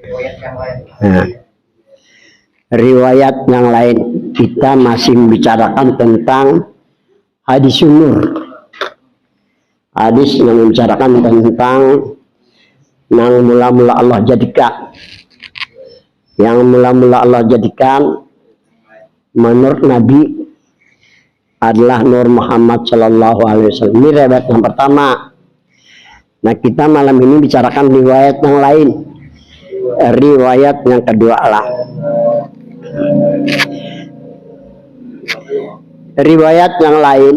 Nah, riwayat yang lain kita masih membicarakan tentang hadis umur. Hadis yang membicarakan tentang yang mula-mula Allah jadikan. Yang mula-mula Allah jadikan menurut Nabi adalah Nur Muhammad Sallallahu Alaihi Wasallam. Ini riwayat yang pertama. Nah, kita malam ini bicarakan riwayat yang lain. Riwayat yang kedua lah. Riwayat yang lain,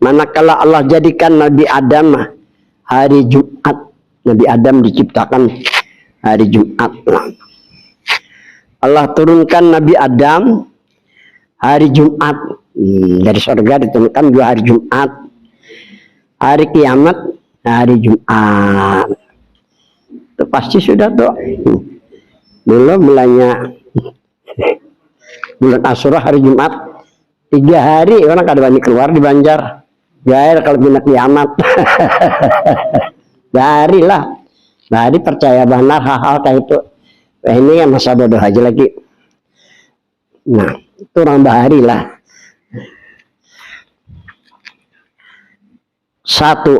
manakala Allah jadikan Nabi Adam hari Jumat. Nabi Adam diciptakan hari Jumat. Allah turunkan Nabi Adam hari Jumat. Dari surga diturunkan dua hari Jumat. Hari kiamat hari Jumat. Itu pasti sudah tuh. Dulu bulan Asyura hari Jumat 3 hari orang kada berani keluar di Banjar. Gair kalau bina kiamat. Dari lah. Dari percaya benar hal-hal kayak itu. Ini kan masa bodoh aja lagi. Nah, itu orang bahari lah. Satu,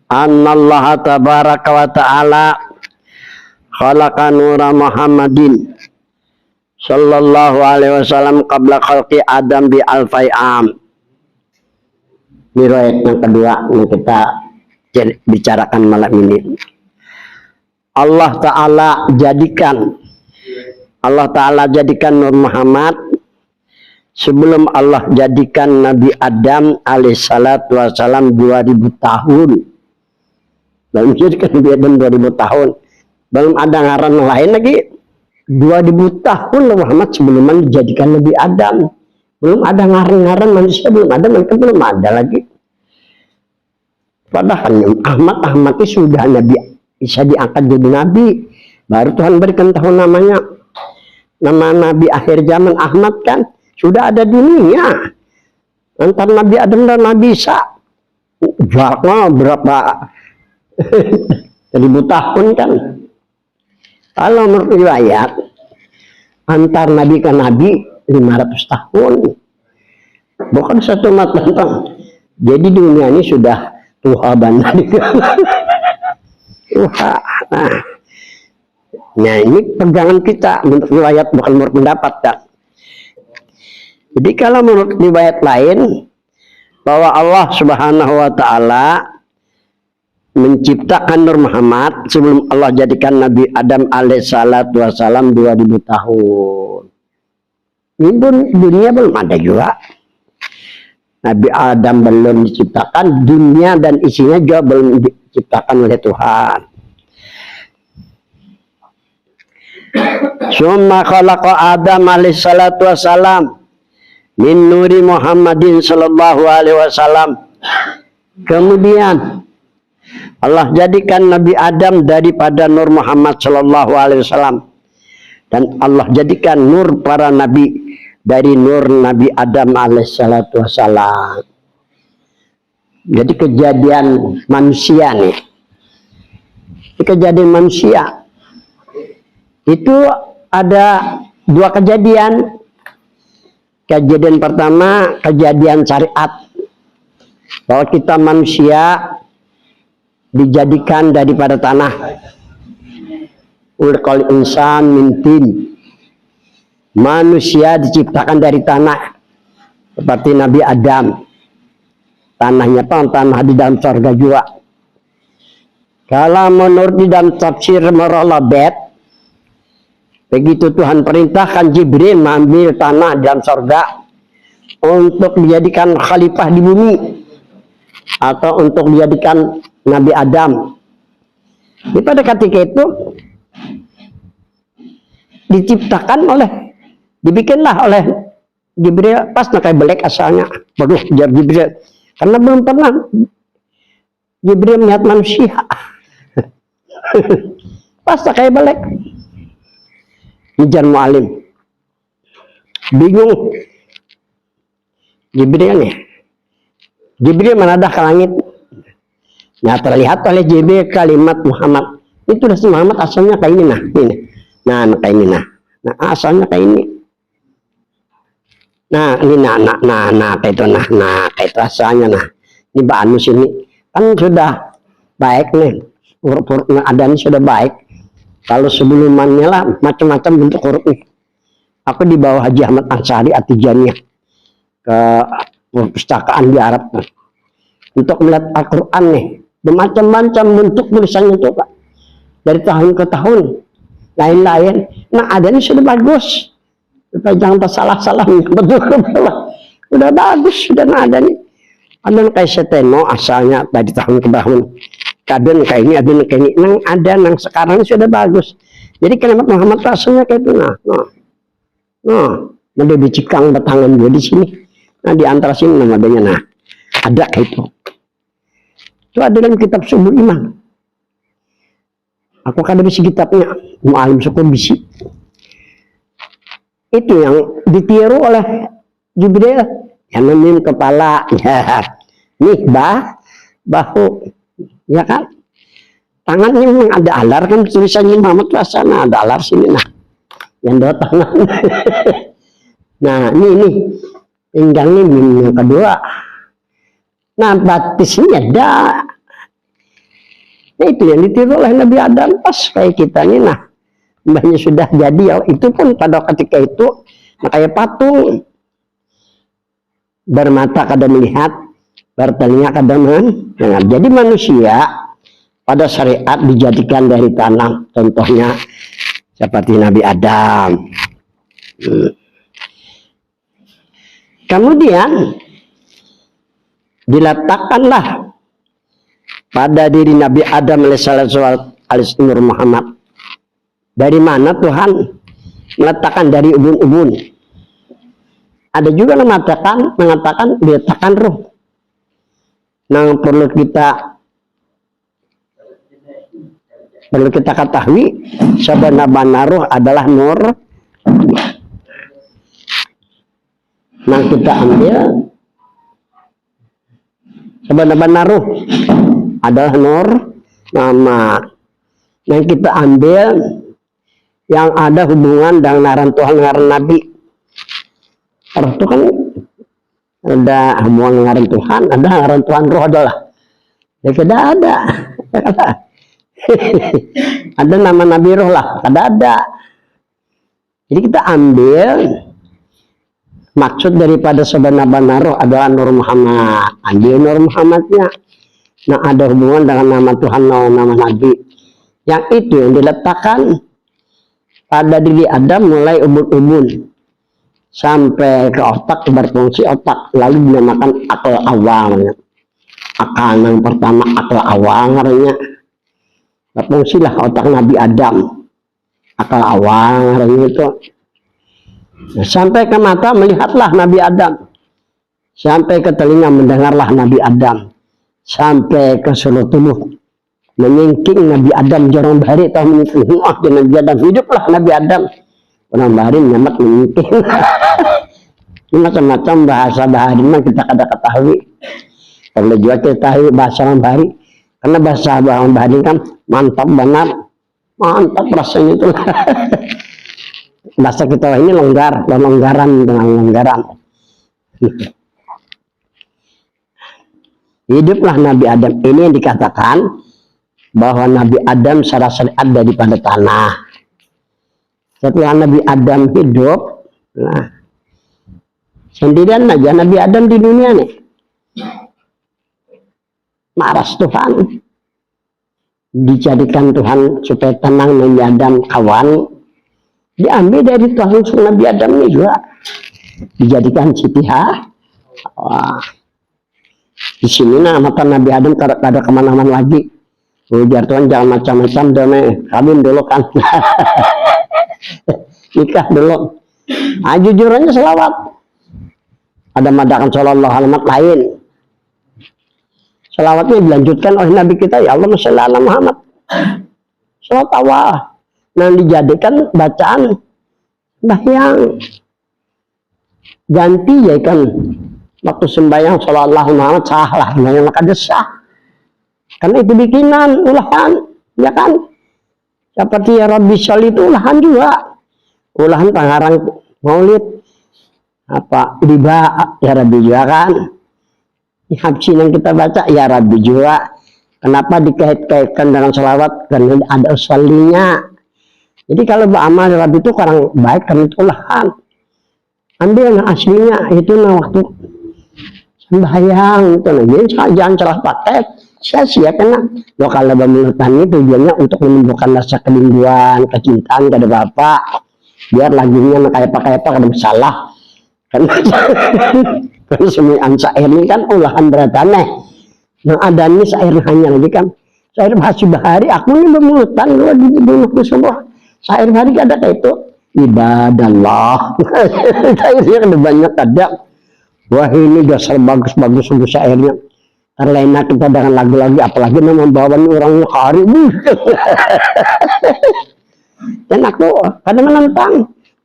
Anallaha tabaraka wa ta'ala khalaqa nura Muhammadin sallallahu alaihi wasallam qabla khalqi Adam bi alfai am. Ini riwayat yang kedua yang kita bicarakan malam ini. Allah Ta'ala jadikan Nur Muhammad sebelum Allah jadikan Nabi Adam alaihissalatu wassalam 2000 tahun. Belum jadikan Nabi Adam 2000 tahun. Belum ada ngaran lain lagi. 2000 tahun Muhammad sebelum dijadikan Nabi Adam. Belum ada ngaran-ngaran manusia, belum ada, mereka belum ada lagi. Padahal Ahmad itu sudah Nabi, bisa diangkat jadi Nabi. Baru Tuhan berikan tahu namanya. Nama Nabi akhir zaman Ahmad kan. Sudah ada dunia antara Nabi Adam dan Nabi Isa. Jaraknya berapa ribu tahun kan. Kalau menurut riwayat antar Nabi ke Nabi 500 tahun. Bukan satu mata. Jadi dunia ini sudah Tuhan bandar. Nah ini pegangan kita menurut riwayat, bukan menurut pendapat kan. Jadi kalau menurut riwayat lain bahwa Allah Subhanahu wa taala menciptakan Nur Muhammad sebelum Allah jadikan Nabi Adam alaihissalatu wassalam 2000 tahun. Ini pun dunia belum ada juga. Nabi Adam belum diciptakan, dunia dan isinya juga belum diciptakan oleh Tuhan. Summa khalaqa Adam alaihissalatu wassalam min nuri Muhammadin sallallahu alaihi wasallam. Kemudian Allah jadikan Nabi Adam daripada Nur Muhammad sallallahu alaihi wasallam, dan Allah jadikan nur para nabi dari nur Nabi Adam alaihissalatu wassalam. Jadi kejadian manusia nih. Kejadian manusia itu ada dua kejadian. Kejadian pertama, kejadian syariat. Bahwa kita manusia dijadikan daripada tanah. Ulqal insan min tin. Manusia diciptakan dari tanah. Seperti Nabi Adam. Tanahnya tanah di dalam surga juga. Kalau menurut di dalam tafsir Marolabet, begitu Tuhan perintahkan Jibril mengambil tanah dalam surga untuk dijadikan khalifah di bumi atau untuk dijadikan Nabi Adam. Pada ketika itu dibikinlah oleh Jibril, pas nakai belek asalnya. Bagus Jibril, karena belum pernah Jibril melihat manusia. Pas nakai belek. Ngejar mu'alim, bingung Jibril nih. Jibril menadah ke langit. Nah terlihat oleh Jibril kalimat Muhammad, Itu Nabi Muhammad asalnya kayak ini nah, ini. Nah, kayak ini nah. Nah, asalnya kayak ini. Nah, ini kayak itu kayak itu asalnya nah. Ini Banus ini kan sudah baik nih. Huruf-huruf ada ini sudah baik. Kalau sebelumnya lah macam-macam bentuk huruf nih. Aku di bawah Haji Ahmad Ansari At-Tijaniyah ke perpustakaan di Arab nih. Untuk melihat Al-Quran nih. Bermacam-macam bentuk tulisannya itu Pak. Dari tahun ke tahun. Lain-lain. Nah ada ini sudah bagus. Supaya jangan salah-salah. Betul. Udah bagus. Sudah ada nih. Ada kayak seteno asalnya dari tahun ke tahun. Kadang kayak ini, ada kayak ini. Nang ada, nang sekarang sudah bagus. Jadi kenapa Muhammad asalnya kayak itu. Nah, ada di Cikang batangan juga di sini. Nah di antara sini namanya nah. Ada kayak itu. Itu ada dalam kitab Subul Iman. Aku kan ada bisi kitabnya. Mu'alim Syukur bisi. Itu yang ditiru oleh Jibril. Yang memim kepala. Ya. Nih bahu. Ya kan? Tangannya memang ada alar kan tulisannya Muhammad Wasana. Ada alar sini nah. Yang dua tangan. Nah ini. Pinggangnya yang kedua. Nah batisnya ada. Nah itu yang ditiru oleh Nabi Adam pas kayak kita nih nah. Mbahnya sudah jadi ya. Itu pun pada ketika itu kayak patung. Bermata kada melihat. Bertelinga kada mendengar. Jadi manusia pada syariat dijadikan dari tanah. Contohnya seperti Nabi Adam. Kemudian diletakkanlah pada diri Nabi Adam alaihissalam Nur Muhammad. Dari mana Tuhan meletakkan dari ubun-ubun? Ada juga yang mengatakan diletakkan roh. Nah perlu kita ketahui sebenarnya roh adalah nur. Nah kita ambil sebenarnya roh adalah nur nama. Yang kita ambil yang ada hubungan dengan Tuhan dengan Nabi. Roh itu kan ada hubungan dengan Tuhan, ada dengan Tuhan roh adalah. Ya tidak ada. Ada nama Nabi roh lah, tidak ada. Jadi kita ambil maksud daripada sebenarnya roh adalah Nur Muhammad. Ambil Nur Muhammadnya. Nah ada hubungan dengan nama Tuhan, nama Nabi. Yang itu yang diletakkan pada diri Adam mulai ubun-ubun sampai ke otak, berfungsi otak, lalu dinamakan akal awalnya. Akal yang pertama akal awalnya berfungsilah otak Nabi Adam. Akal awalnya itu. Nah, sampai ke mata melihatlah Nabi Adam. Sampai ke telinga mendengarlah Nabi Adam. Sampai ke seluruh tubuh menyingking Nabi Adam jarang bahari atau menyingking Nabi Adam. Hiduplah Nabi Adam. Orang bahari nyamat menyingking. Ini macam-macam bahasa bahari yang kita kada ketahui. Kalau juga kita tahu bahasa orang bahari. Karena bahasa orang bahari kan mantap benar. Mantap rasanya itu. Bahasa kita ini longgar dan longgaran dengan longgaran. Hiduplah Nabi Adam. Ini yang dikatakan bahwa Nabi Adam secara syariat daripada tanah. Setelah Nabi Adam hidup, nah, sendirian aja Nabi Adam di dunia nih. Maras Tuhan. Dijadikan Tuhan supaya tenang Nabi Adam kawan. Diambil dari Tuhan Nabi Adam ini juga. Dijadikan Siti Hawa. Di sini nah mata Nabi Adam kada kemana-mana lagi. Biar Tuhan jangan macam-macam deh, kawin dulu kan. Nikah dulu. Ah, jujur aja selawat. Ada madakan sallallahu alaihi wasallam lain. Selawatnya dilanjutkan oleh Nabi kita, ya Allah sholli ala Muhammad. Salawat awal. Nah dijadikan bacaan sembahyang. Ganti ya kan. Waktu sembahyang sallallahu Muhammad salah. Sembahyang maka sah. Karena itu bikinan, ulahan. Ya kan? Seperti ya Rabbi Sholli itu ulahan juga. Ulahan pengarang maulid. Apa riba ya Rabbi juga kan. Habsin yang kita baca ya Rabbi juga. Kenapa dikait-kaitkan dengan sholawat? Karena ada usulinya. Jadi kalau beramal ya Rabbi itu orang baik karena itu ulahan. Ambil yang aslinya itu waktu sembahyang itu jangan salah pakai sia-sia karena lo kalau bermulutan itu tujuannya untuk menumbuhkan rasa kerinduan, kecintaan kepada Bapak biar lagunya kayak apa kada salah karena kan semua syair ini kan ulahan beratane yang ada ini syair hanya lagi kan syair bahasa bahari aku ini bermulutan lo di bunuhku semua syair bahari ada kayak itu ibadallah syairnya ada banyak ada. Wah ini dasar bagus-bagus sungguh syairnya. Terlena kita dengan lagu-lagu apalagi membawa orang hari dan aku kadang menantang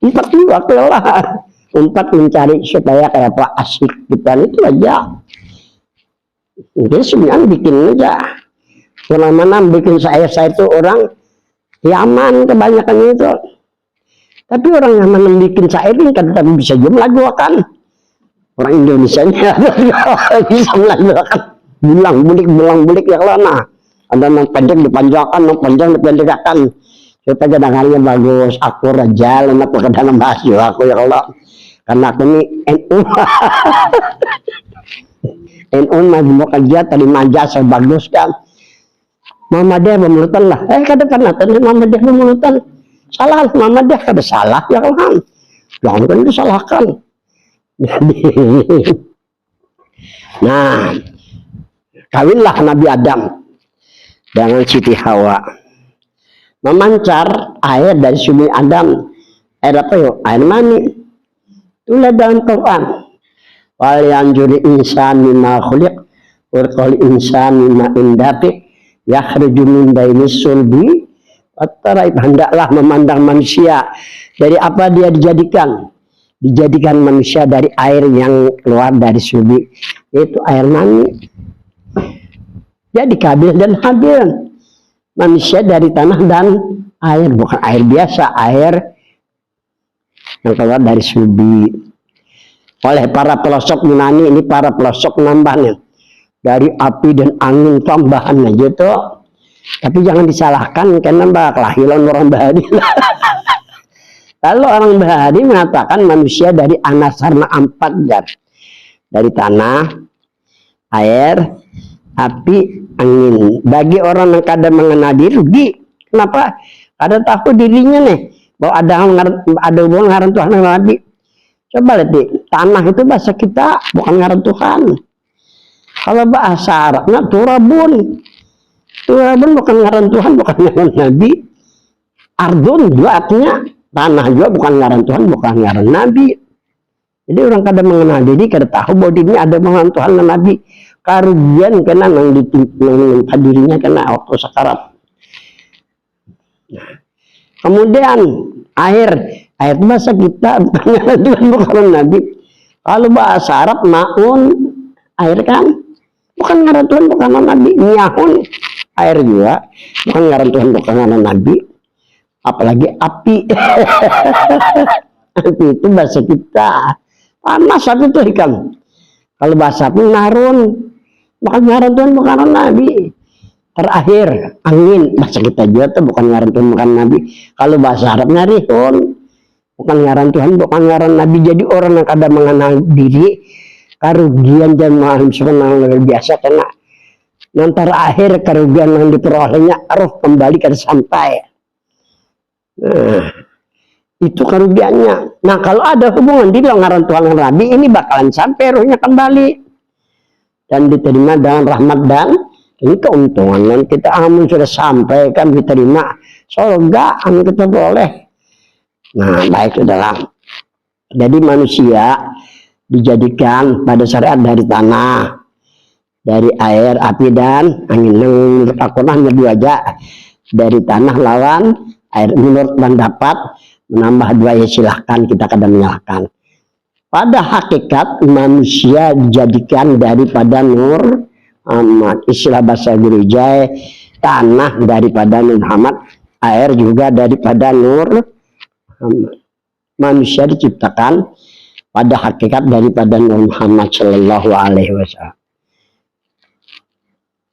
empat juga aku lelah empat mencari supaya kayak apa asik kita itu aja. Jadi sebenarnya bikin aja. Mana bikin saya itu orang Yaman kebanyakan itu. Tapi orang yang bikin syair ini kan tapi bisa juga lagu kan. Orang Indonesia nya bisa melakukan bulang bulik yang lana ada yang pendek dipanjangkan yang panjang dipendekkan supaya dengarnya bagus aku raja lama aku kadang bahas aku ya Allah karena aku ini NU NU mau kerja terima jasa bagus kan Muhammadiyah pemulutan lah kadang-kadang Muhammadiyah pemulutan salah Muhammadiyah kada salah ya Allah jangan kan disalahkan. Nah, kawinlah Nabi Adam dengan Siti Hawa. Memancar air dari sumber Adam. Air apa yuk? Air mani. Itulah dalam Quran. Wal yanjuri insan mimma khuliq wa qul insan mimma indaqi yakhruju min baini sulbi at-taraib hendaklah memandang manusia dari apa dia dijadikan manusia dari air yang keluar dari sulbi yaitu air mani. Jadi Kabil dan Habil manusia dari tanah dan air bukan air biasa air yang keluar dari sulbi oleh para pelosok Yunani ini para pelosok nambahnya dari api dan angin tambahannya gitu tapi jangan disalahkan karena kelahiran orang Bahari. Lalu orang Bahari mengatakan manusia dari anasarna 4 dari tanah, air, api, angin. Bagi orang yang kadang mengenal diri, rugi. Kenapa? Kada tahu dirinya nih bahwa ada hubungan ngaran Tuhan dengan Nabi. Coba lihat di tanah itu bahasa kita bukan ngaran Tuhan. Kalau bahasa Arabnya turabun. Turabun bukan ngaran Tuhan, bukan ngaran Nabi. Ardun juga artinya tanah juga bukan ngaran Tuhan, bukan ngaran Nabi. Jadi orang kadang mengenal diri, kadang tahu bahwa dirinya ada mengenal Tuhan dan Nabi. Karugian kena yang ditimpa dirinya kena waktu sekarat. Kemudian air itu bahasa kita bukan ngaran Tuhan, bukan Nabi. Kalau bahasa Arab maun air kan bukan ngaran Tuhan, bukan ngaran Nabi. Nyahun air juga bukan ngaran Tuhan, bukan ngaran Nabi. Apalagi api. Api itu bahasa kita panas api itu ikan. Kalau bahasa api narun bukan ngaran Tuhan, bukan ngaran Nabi. Terakhir angin bahasa kita juga tuh bukan ngaran Tuhan, bukan Nabi. Kalau bahasa Arabnya rihun bukan ngaran Tuhan, bukan ngaran Nabi. Jadi orang yang kadang mengenal diri kerugian dan malam sebenarnya luar biasa karena yang terakhir kerugian yang diperolehnya roh kembali ke sampai. Nah, itu kerugiannya. Nah, kalau ada hubungan di ngaran Tuhan dan Nabi, ini bakalan sampai rohnya kembali dan diterima dengan rahmat dan ini keuntungan. Dan kita amun sudah sampai kan diterima surga, amun kita boleh. Nah, baik adalah. Jadi manusia dijadikan pada syariat dari tanah, dari air, api dan angin. Menurut Al-Quran dua aja dari tanah lawan air. Menurut pendapat menambah dua ya silahkan, kita kadang menyalahkan. Pada hakikat manusia dijadikan daripada nur Ahmad, istilah bahasa gereja tanah daripada Nur Muhammad Air juga daripada Nur Muhammad. Manusia diciptakan pada hakikat daripada Nur Muhammad Sallallahu Alaihi Wasallam.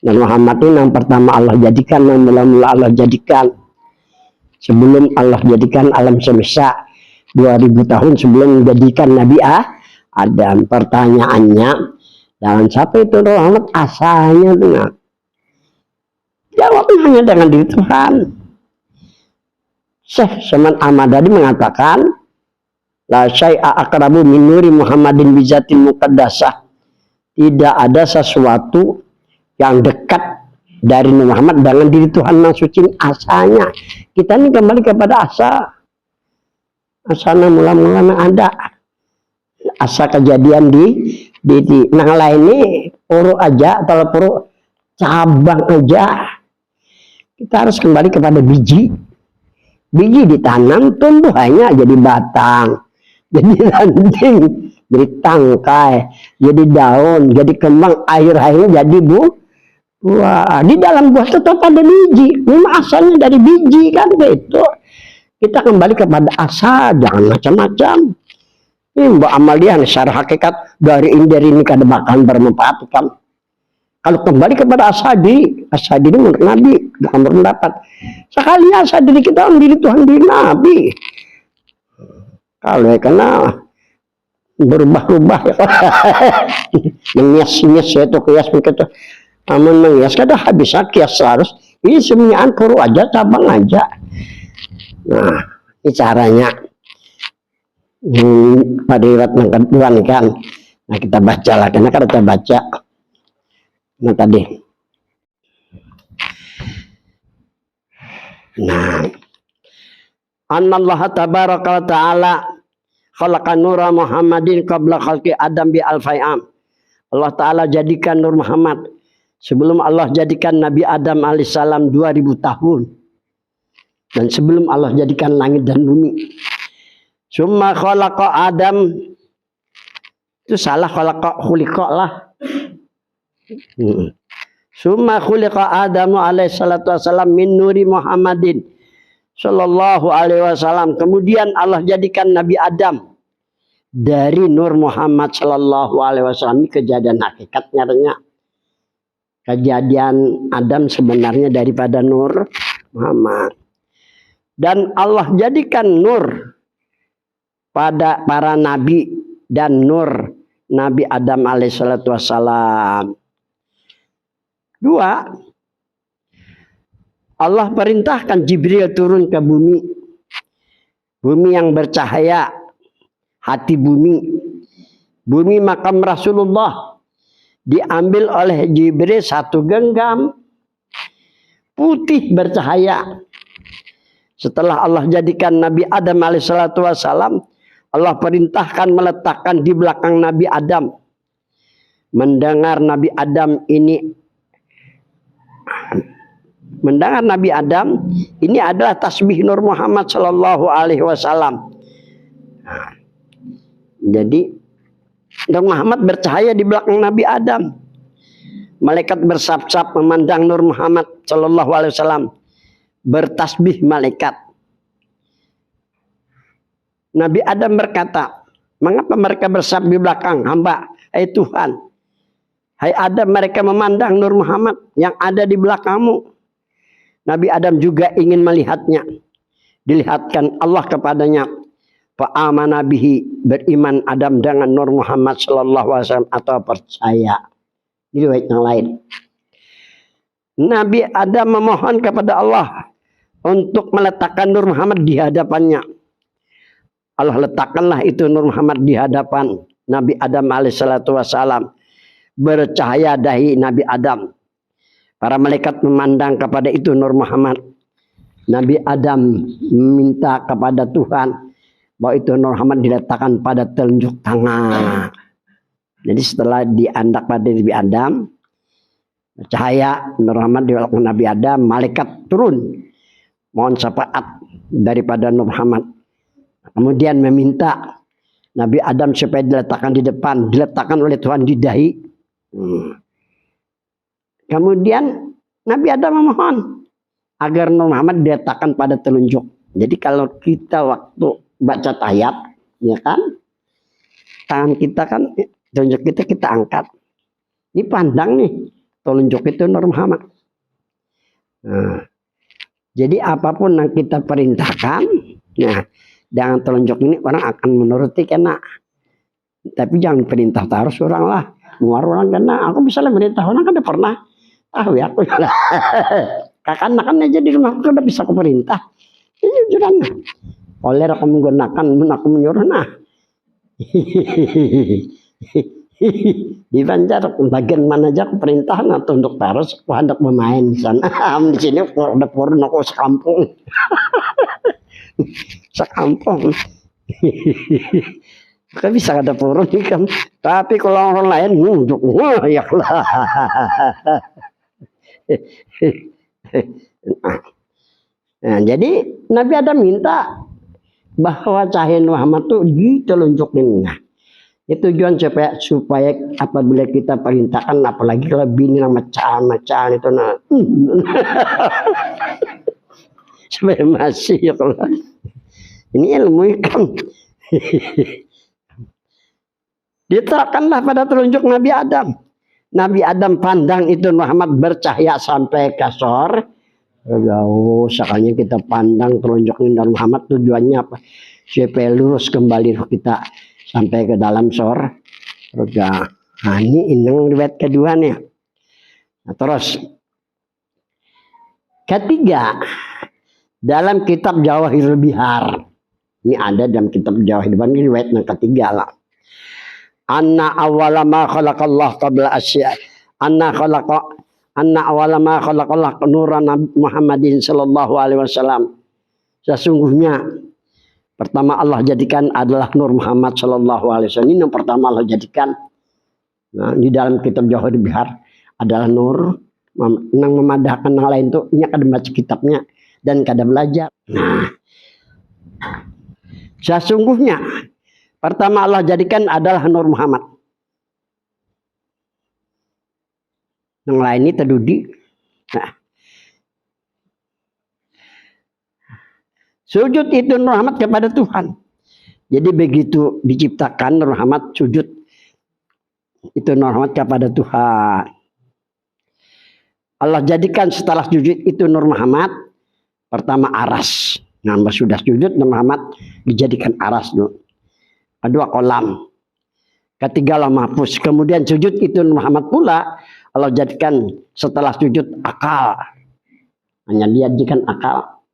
Nur Muhammad itu yang pertama Allah jadikan, yang mula-mula Allah jadikan sebelum Allah jadikan alam semesta 2000 tahun sebelum menjadikan Nabi Adam. Pertanyaannya, jangan sampai itu Nur Muhammad asalnya dengan jawabnya hanya dengan diri Tuhan. Syekh Saman Ahmadadi mengatakan, la syai'a aqrabu min nuri Muhammadin bizatin muqaddasah. Tidak ada sesuatu yang dekat dari Nur Muhammad dengan diri Tuhan yang suci asalnya. Kita ini kembali kepada asal. Asalnya mula-mula ada. Asal kejadian di nah lain ini puru aja, kalau puru cabang aja. Kita harus kembali kepada biji. Biji ditanam, tumbuhannya jadi batang, jadi ranting, jadi tangkai, jadi daun, jadi kembang, akhir-akhirnya jadi buah. Di dalam buah tetap ada biji, memang asalnya dari biji kan begitu. Kita kembali kepada asal, jangan macam-macam. Ini Mbak Amalia secara hakikat dari ini kada bakal bermanfaat kan. Kalau kembali kepada asadi ini menurut Nabi, bukan berpendapat. Sekali asadi kita diri Tuhan diri Nabi. Kalau kena berubah-ubah, mengias-ias itu kias begitu. Namun mengias kada habis kias harus. Ini semuanya puru aja, cabang aja. Nah, ini caranya. Pada riwayat yang kedua kan. Nah kita baca lah, karena kalau kita baca. Nah tadi. Nah. Anallaha tabaraka wa ta'ala khalaqa nura Muhammadin qabla khalqi Adam bi alfai'am. Allah Ta'ala jadikan Nur Muhammad sebelum Allah jadikan Nabi Adam alaihissalam 2000 tahun. Dan sebelum Allah jadikan langit dan bumi. Summa khalaqa Adam. Itu salah, khalaqa khuliqa lah. Summa khuliqa Adamu alaihi salatu wassalam min nuri Muhammadin sallallahu alaihi wasallam. Kemudian Allah jadikan Nabi Adam dari Nur Muhammad sallallahu alaihi wasallam. Ini kejadian hakikatnya. Kejadian Adam sebenarnya daripada Nur Muhammad. Dan Allah jadikan nur pada para nabi dan nur Nabi Adam alaihi salatu wassalam. Dua, Allah perintahkan Jibril turun ke bumi. Bumi yang bercahaya, hati bumi. Bumi makam Rasulullah. Diambil oleh Jibril satu genggam. Putih bercahaya. Setelah Allah jadikan Nabi Adam alaihissalatu wassalam, Allah perintahkan meletakkan di belakang Nabi Adam. Mendengar Nabi Adam ini adalah tasbih Nur Muhammad sallallahu alaihi wasallam. Jadi Nur Muhammad bercahaya di belakang Nabi Adam. Malaikat bersab-sab memandang Nur Muhammad sallallahu alaihi wasallam. Bertasbih malaikat. Nabi Adam berkata, mengapa mereka bersab di belakang hamba? Hai Tuhan, hai Adam, mereka memandang Nur Muhammad yang ada di belakangmu. Nabi Adam juga ingin melihatnya. Dilihatkan Allah kepadanya. Fa'amana bihi, beriman Adam dengan Nur Muhammad sallallahu alaihi wasallam atau percaya. Ini riwayat yang lain. Nabi Adam memohon kepada Allah untuk meletakkan Nur Muhammad di hadapannya. Allah letakkanlah itu Nur Muhammad di hadapan Nabi Adam alaihissalatu wassalam. Bercahaya dahi Nabi Adam. Para malaikat memandang kepada itu Nur Muhammad. Nabi Adam meminta kepada Tuhan bahwa itu Nur Muhammad diletakkan pada telunjuk tangan. Jadi setelah diandak pada Nabi Adam, cahaya Nur Muhammad di belakang Nabi Adam, malaikat turun mohon syafaat daripada Nur Muhammad. Kemudian meminta Nabi Adam supaya diletakkan di depan, diletakkan oleh Tuhan di dahi. Kemudian Nabi Adam memohon, agar Nur Muhammad diletakkan pada telunjuk. Jadi kalau kita waktu baca tahiyat, ya kan, tangan kita kan, telunjuk kita angkat. Ini pandang nih, telunjuk itu Nur Muhammad. Nah, jadi apapun yang kita perintahkan, nah, dengan telunjuk ini orang akan menuruti kena. Tapi jangan perintah terus orang lah. Muar orang kena, aku bisa lah merintah orang kan udah pernah. Tahu ya aku lah. Kakan-kakan aja di rumah aku udah bisa aku perintah. Ini jujuran. Oleh aku menggunakan, aku menyuruh nah. Di Banjar bagian mana aja aku perintah nah untuk terus aku hendak bermain di sana. Di sini udah purun aku sekampung. Sekampung. Kan bisa ada purun kan. Tapi kalau orang lain nunduk, wah ya lah. Nah, jadi Nabi Adam minta bahwa cahaya Muhammad tuh ditelunjukin. Nah, itu tujuan supaya apabila kita perintahkan, apalagi kalau bini yang macam-macam itu nah. Supaya masih ya kalau ini ilmu kan. Diterapkanlah pada telunjuk Nabi Adam. Nabi Adam pandang itu Muhammad bercahaya sampai ke sor. Jauh, sekalinya kita pandang telunjuk Nabi Muhammad tujuannya apa? Supaya lurus kembali kita sampai ke dalam sor. Terus ya, nah ini riwayat kedua nih. Nah, terus ketiga dalam kitab Jawahirul Bihar. Ini ada dalam kitab Jawahirul Bihar, ini riwayat yang ketiga lah. Anna awwala ma khalaqallah qabla asya. Anna awwala ma khalaqallah nuran Muhammadin sallallahu alaihi wasallam. Sesungguhnya pertama Allah jadikan adalah Nur Muhammad sallallahu alaihi wasallam. Ini yang pertama Allah jadikan. Nah, di dalam kitab Jawahirul Bihar adalah nur yang memadahkan yang lain tuh nya kada baca kitabnya dan kada belajar. Nah, sesungguhnya pertama Allah jadikan adalah Nur Muhammad. Yang lain ini terdudi. Nah. Sujud itu Nur Muhammad kepada Tuhan. Jadi begitu diciptakan Nur Muhammad sujud itu Nur Muhammad kepada Tuhan. Allah jadikan setelah sujud itu Nur Muhammad pertama aras. Nah, sudah sujud Nur Muhammad dijadikan aras dulu. Kedua kolam. Ketiga Lauh Mahfuz. Kemudian sujud itu Muhammad pula Allah jadikan setelah sujud akal. Hanya dia jadikan akal.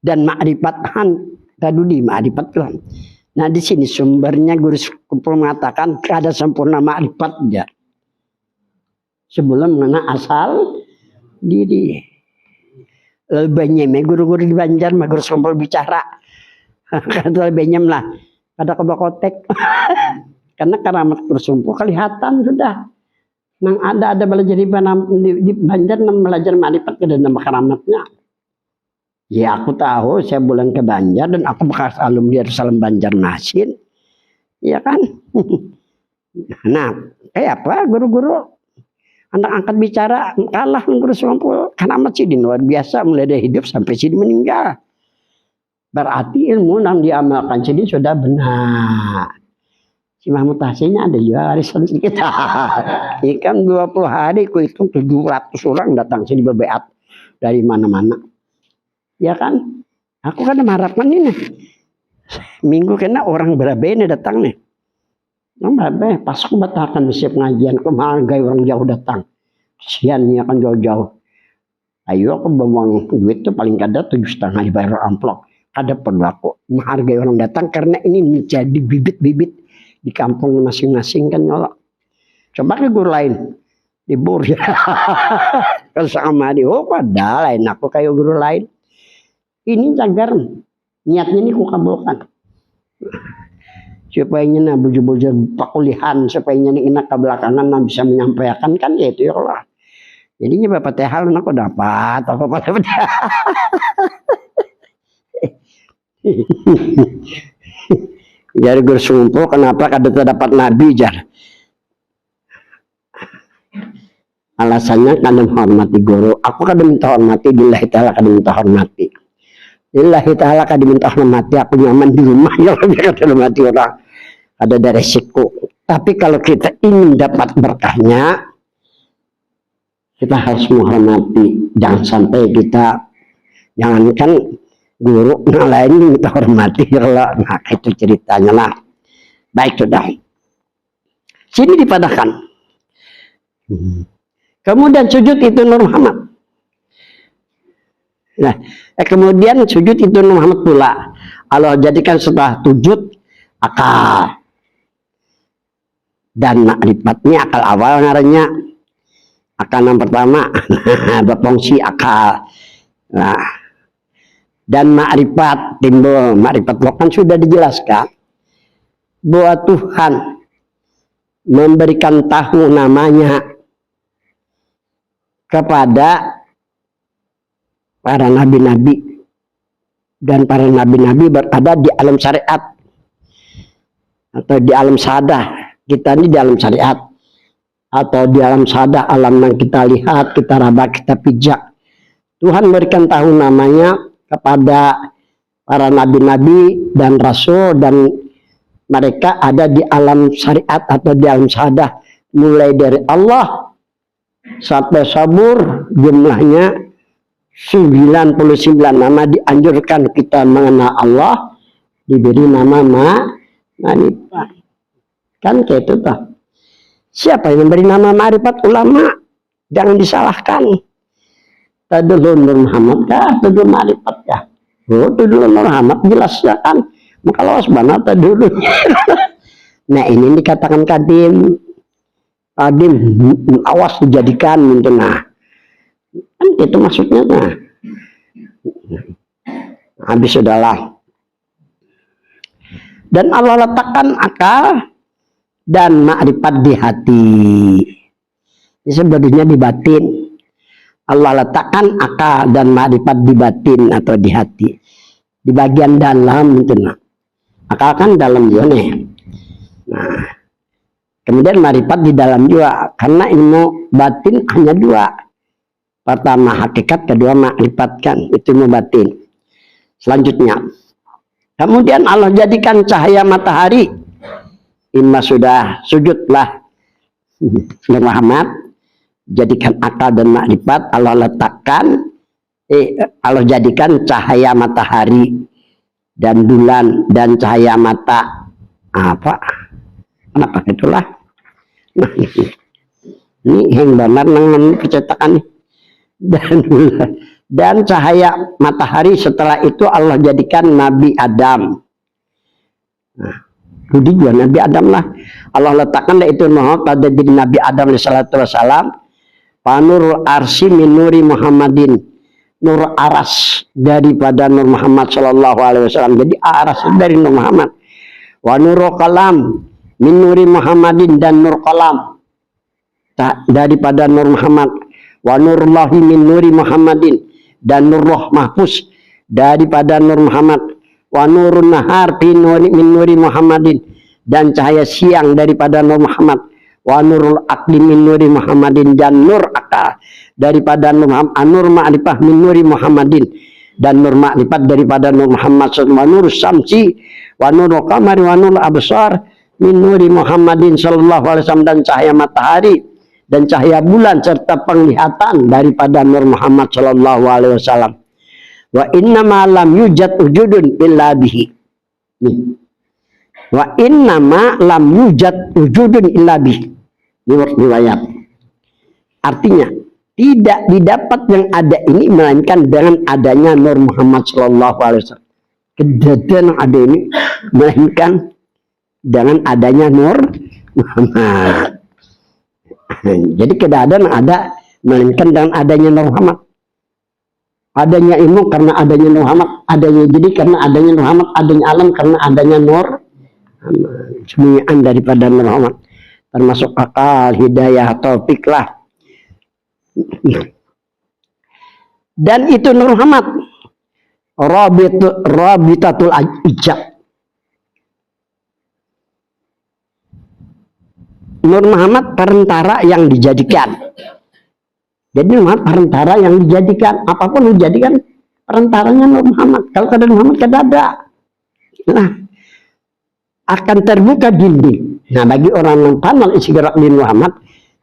Dan ma'rifatan tadudi ma'rifat Tuhan. Nah di sini sumbernya Guru Kumpul mengatakan ada sempurna ma'rifat dia. Sebelum mengenal asal diri. Lebihnya guru-guru di Banjar Guru Kumpul bicara. Kata lebihnya lah. Ada kebakotek. Karena keramat bersumpu kelihatan sudah. Nang ada belajar di Banjar nang belajar ma'rifat ke dan nama keramatnya. Ya aku tahu saya bulan ke Banjar dan aku bekas alumni Darussalam Banjarmasin. Ya kan? Nah, kayak apa guru-guru anak angkat bicara kalah Guru Kumpul keramat sih luar biasa mulai dari hidup sampai sini meninggal. Berarti ilmu yang diamalkan sini sudah benar. Si Mahmud Hasinnya ada juga arisan kita. Ikan 20 hari ku hitung 700 orang datang sini berbeat dari mana-mana. Ya kan? Aku kan mengharapkan ini. Minggu kena orang berapa ini datang nih. Berapa? Pas aku batalkan misi pengajian, aku menghargai orang jauh datang. Kesiannya kan jauh-jauh. Ayo aku buang duit tuh paling kada 7,5 dibayar amplop. Ada perlu aku menghargai orang datang karena ini menjadi bibit-bibit di kampung masing-masing kan nyolok. Coba ke guru lain libur ya. Kalau sama dia, oh padahal lain aku kayak guru lain. Ini cagar niatnya ini ku kabulkan. Supaya nyana buju-buju pakulihan, supaya nyana ina ke belakangan bisa menyampaikan kan ya itu ya Allah. Jadinya bapak teh hal aku dapat apa dapat. Jadi Guru Kumpul kenapa kada terdapat nabi jar? Alasannya karena menghormati guru. Aku kada minta hormati, lillahi ta'ala kada minta hormati. Lillahi ta'ala kada minta hormati, aku nyaman di rumah ya lebih kada hormati orang. Ada dari resiko. Tapi kalau kita ingin dapat berkahnya, kita harus menghormati. Jangan sampai kita, jangankan guru, yang lain kita hormati. Nah, itu ceritanya lah. Baik, sudah. Sini dipadahkan. Kemudian sujud itu Nur Muhammad. Nah, kemudian sujud itu Nur Muhammad pula. Allah jadikan setelah sujud akal. Dan makrifatnya akal awal ngarannya. Akal yang pertama berfungsi akal. Nah, dan makrifat timbul. Makrifat kan sudah dijelaskan bahwa Tuhan memberikan tahu namanya kepada para nabi-nabi, dan para nabi-nabi berada di alam syariat atau di alam sadah. Kita ini di alam syariat atau di alam sadah, alam yang kita lihat, kita raba, kita pijak. Tuhan berikan tahu namanya kepada para nabi-nabi dan rasul, dan mereka ada di alam syariat atau di alam sadah, mulai dari Allah sampai sabur, jumlahnya 99 nama. Dianjurkan kita mengenal Allah, diberi nama Ma'rifat. Kan kayak itu toh. Siapa yang memberi nama Ma'rifat? Ulama. Jangan disalahkan. Tadulun Nur Muhammad kah? Tadulun Ma'rifat kah? Oh, Tadulun Nur Muhammad jelas ya kan. Maka lawas mana tadulun. Nah, ini dikatakan kadim. Kadim awas dijadikan gitu. Nah, kan itu maksudnya. Nah, habis sudahlah. Dan Allah letakkan akal dan makrifat di hati. Ini sebenarnya di batin. Allah letakkan akal dan makrifat di batin atau di hati, di bagian dalam itu. Nah, akal kan dalam juga nih. Nah, kemudian makrifat di dalam juga, karena ilmu batin hanya dua. Pertama hakikat, kedua makrifat, kan itu ilmu batin. Selanjutnya, kemudian Allah jadikan cahaya matahari. Imma sudah sujudlah Nur Muhammad, jadikan akal dan makrifat. Allah letakkan, Allah jadikan cahaya matahari dan bulan dan cahaya mata apa itulah. Nah, ini yang benar nang percetakan dan cahaya matahari. Setelah itu Allah jadikan Nabi Adam. Nah, jadi juga Nabi Adam lah. Allah letakkan itu pada diri Nabi Adam alaihissalatu wassalam. Panur arsi min nuri Muhammadin. Nur aras daripada Nur Muhammad sallallahu alaihi wasallam. Jadi aras dari Nur Muhammad. Wa nurul kalam min nuri Muhammadin, dan nur kalam daripada Nur Muhammad. Wa nurullahi min nuri Muhammadin, dan nur roh mahfuz daripada Nur Muhammad. Wa nurun nahar min nuri Muhammadin, dan cahaya siang daripada Nur Muhammad. Wa nurul aqli min nuri Muhammadin, dan nur akal daripada Nur Muhammad. Nur ma'rifah min nuri Muhammadin, dan nur ma'rifat daripada Nur Muhammad. Wa nur samsi wa nurul qamari wa nurul absar min nuri Muhammadin sallallahu alaihi wasallam, dan cahaya matahari dan cahaya bulan serta penglihatan daripada Nur Muhammad sallallahu alaihi wasallam. Wa inna ma lam yujad wujudun illa bihi. Wa inna ma lam yujad wujudun illa bihi. Ini riwayat. Artinya, tidak didapat yang ada ini melainkan dengan adanya Nur Muhammad sallallahu alaihi wasallam. Kejadian yang ada ini melainkan dengan adanya Nur Muhammad. Jadi keadaan ada melainkan dengan adanya Nur Muhammad. Adanya ilmu karena adanya Nur Muhammad, adanya jadi karena adanya Nur Muhammad, adanya alam karena adanya Nur Muhammad. Semuanya daripada Nur Muhammad, termasuk akal, hidayah, taufik lah. Dan itu Nur Muhammad rabitatul ijab. Nur Muhammad perantara yang dijadikan. Jadi perantara yang dijadikan, apapun dijadikan perantaranya Nur Muhammad. Kalau kada Muhammad kada ada. Nah, akan terbuka dinding. Nah, bagi orang yang panal isi gerak di Muhammad,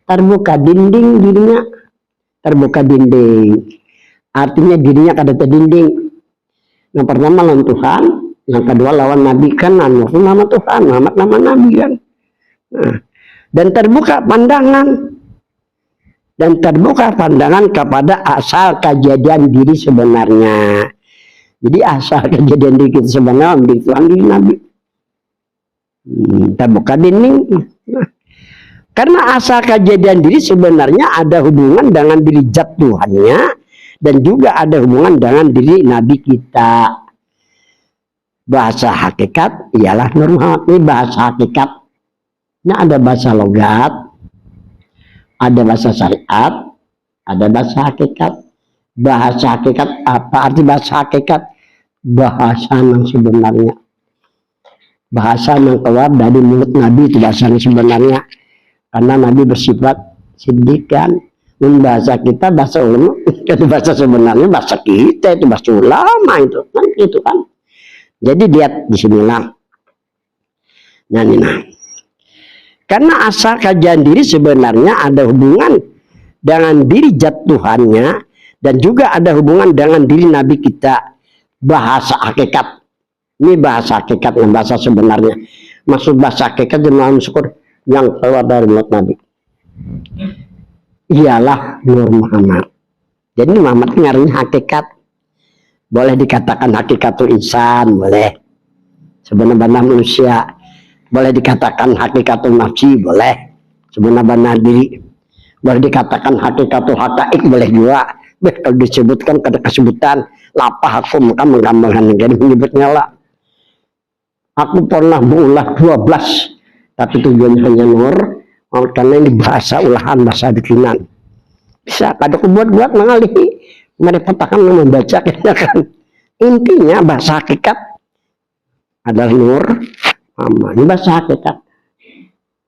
terbuka dinding dirinya, terbuka dinding. Artinya dirinya kada terdinding. Yang pertama lawan Tuhan, yang kedua lawan Nabi kan, nama Tuhan, nama Nabi kan. Nah, dan terbuka pandangan. Dan terbuka pandangan kepada asal kejadian diri sebenarnya. Jadi asal kejadian diri kita sebenarnya di Tuhan diri Nabi. Terbuka dinding. Nah, karena asal kejadian diri sebenarnya ada hubungan dengan diri zat Tuhannya dan juga ada hubungan dengan diri Nabi kita. Bahasa hakikat ialah Nur Muhammad. Ini bahasa hakikat. Nah, ada bahasa logat, ada bahasa syariat, ada bahasa hakikat. Bahasa hakikat apa arti bahasa hakikat? Bahasa yang sebenarnya. Bahasa yang keluar dari mulut Nabi itu bahasa yang sebenarnya. Karena Nabi bersifat siddiqan. Bahasa kita bahasa ulama, itu bahasa sebenarnya bahasa kita itu bahasa ulama itu kan itu kan. Jadi lihat di sinilah. Nah. Karena asal kajian diri sebenarnya ada hubungan dengan diri zat Tuhannya dan juga ada hubungan dengan diri Nabi kita. Bahasa hakikat. Ini bahasa hakikat dan bahasa sebenarnya. Maksud bahasa hakikat dalam syukur yang keluar dari mulut Nabi. Ialah Nur Muhammad. Jadi Muhammad ini artinya hakikat. Boleh dikatakan hakikatul insan, boleh. Sebenarnya manusia. Boleh dikatakan hakikatul nafsi, boleh. Sebenarnya diri. Boleh dikatakan hakikatul hakaik, boleh juga. Kalau disebutkan kada kesebutan lapah aku maka menggambarkan jadi menyebutnya lah. Aku pernah mengulah 12 tapi tujuannya hanya nur karena ini bahasa ulahan bahasa bikinan. Bisa kada buat mengalihi mereka akan membaca kan. Intinya bahasa hakikat adalah nur. Ini bahasa hakikat.